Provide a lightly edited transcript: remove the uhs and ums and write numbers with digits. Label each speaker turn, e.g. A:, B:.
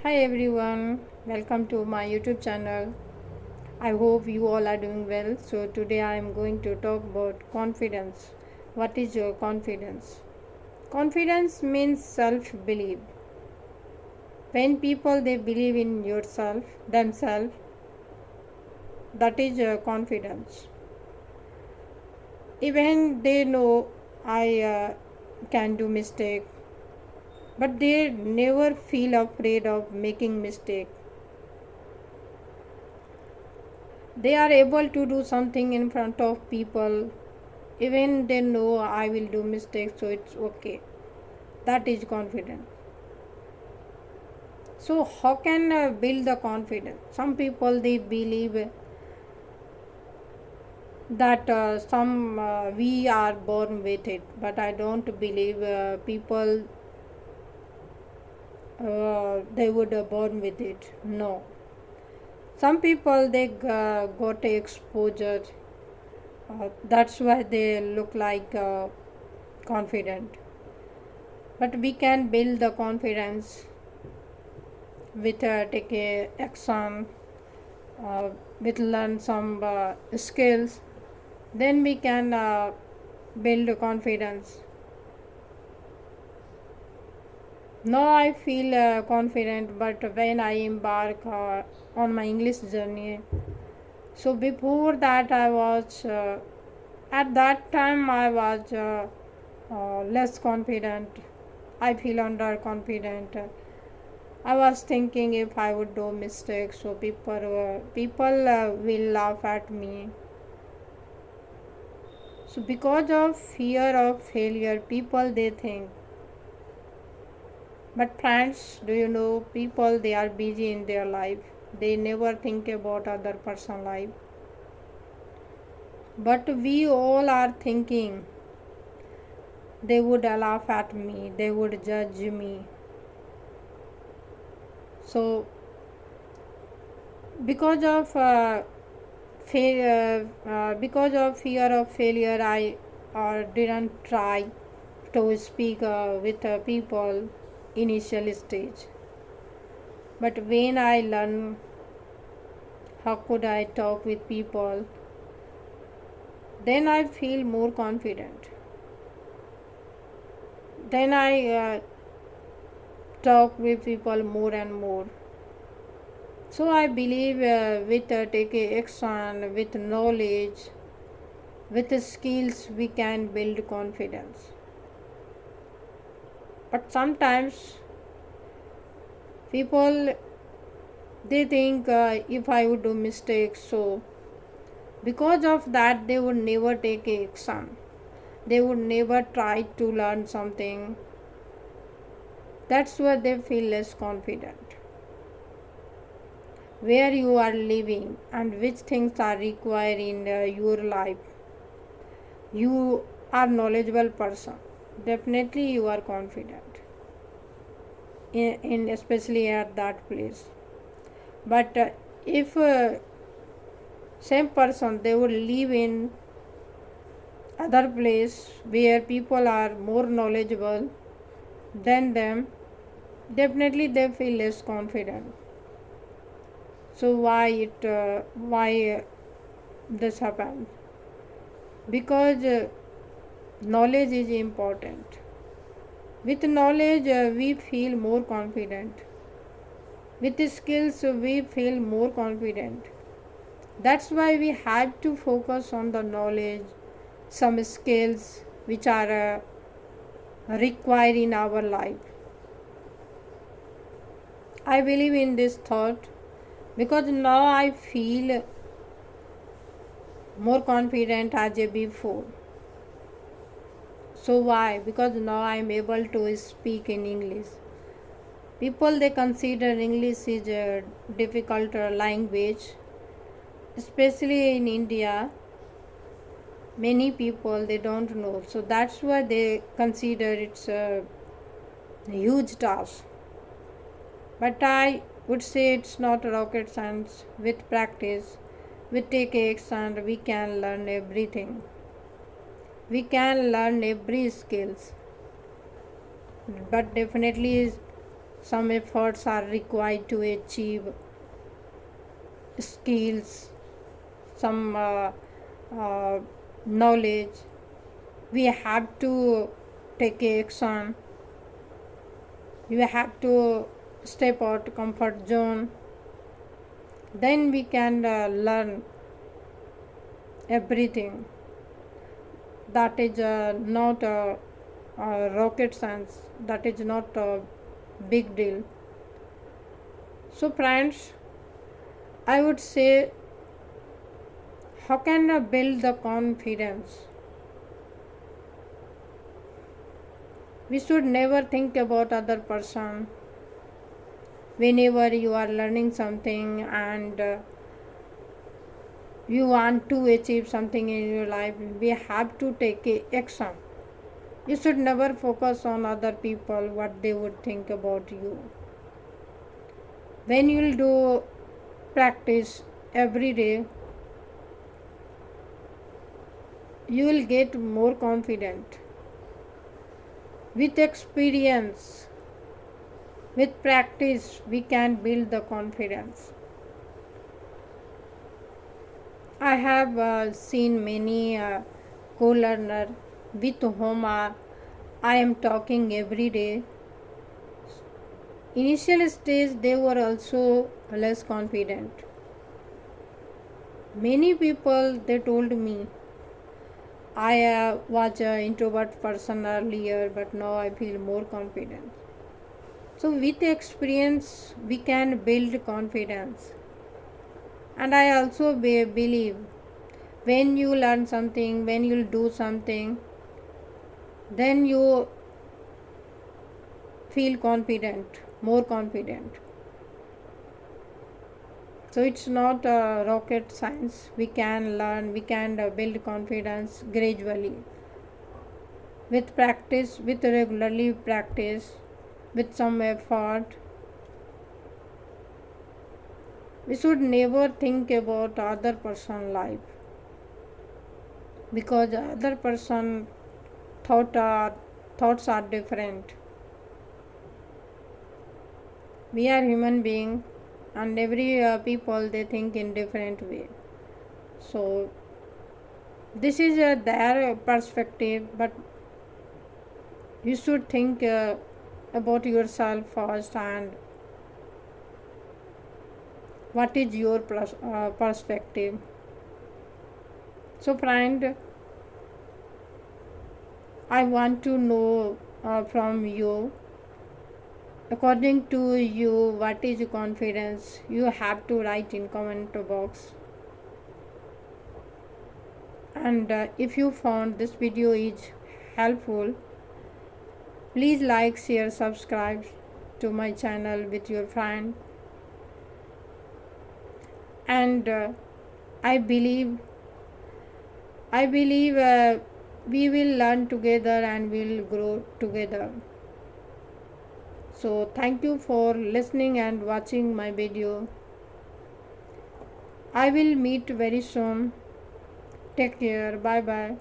A: Hi everyone, welcome to my YouTube channel. I hope you all are doing well. So today I am going to talk about confidence. What is your confidence? Confidence means self-belief. When people they believe in yourself, themselves, that is your confidence. Even they know I can do mistake, but they never feel afraid of making mistake. They are able to do something in front of people even they know I will do mistakes, so it's okay. That is confidence. So how can build the confidence? Some people they believe that some we are born with it, but I don't believe people they would born with it. No, some people they got exposure, that's why they look like confident. But we can build the confidence with take a action, uh, with learn some skills, then we can build confidence. Now I feel confident, but when I embark on my English journey, so before that I was at that time I was less confident. I feel underconfident. I was thinking if I would do mistakes, so people will laugh at me. So because of fear of failure, people they think. But friends, do you know people they are busy in their life. They never think about other person life. But we all are thinking they would laugh at me, they would judge me. So because of because of fear of failure, I didn't try to speak with people initial stage. But when I learn how could I talk with people, then I feel more confident. Then I talk with people more and more. So I believe with taking action, with knowledge, with skills, we can build confidence. But sometimes people they think if I would do mistakes, so because of that they would never take action. They would never try to learn something. That's why they feel less confident. Where you are living and which things are required in your life, you are knowledgeable person, definitely you are confident in especially at that place. But if same person they would live in other place where people are more knowledgeable than them, definitely they feel less confident. So why this happens? Because knowledge is important. With knowledge we feel more confident. With skills we feel more confident. That's why we have to focus on the knowledge, some skills which are required in our life. I believe in this thought because now I feel more confident as a before. So why? Because now I am able to speak in English. People they consider English is a difficult language, especially in India. Many people they don't know, so that's why they consider it's a huge task. But I would say it's not rocket science. With practice, with takes, and we can learn everything. We can learn every skills, but definitely some efforts are required to achieve skills, some uh, knowledge. We have to take action. You have to step out comfort zone. Then we can learn everything. That is not rocket science. That is not a big deal. So friends, I would say, how can I build the confidence? We should never think about other person whenever you are learning something and you want to achieve something in your life. We have to take action. You should never focus on other people, what they would think about you. When you'll do practice every day, you will get more confident. With experience, with practice, we can build the confidence. I have seen many co-learner with whom I am talking every day. Initial stage, they were also less confident. Many people, they told me, I was an introvert person earlier, but now I feel more confident. So with experience, we can build confidence. And I also believe, when you learn something, when you do something, then you feel confident, more confident. So it's not rocket science. We can learn, we can build confidence gradually. With practice, with regularly practice, with some effort. We should never think about other person's life, because other person thoughts are different. We are human being, and every people, they think in different way. So this is their perspective, but you should think about yourself first, and what is your perspective. So friend, I want to know from you, according to you, what is confidence? You have to write in comment box. And if you found this video is helpful, please like, share, subscribe to my channel with your friend. And I believe we will learn together and we'll grow together. So thank you for listening and watching my video. I will meet very soon. Take care. Bye bye.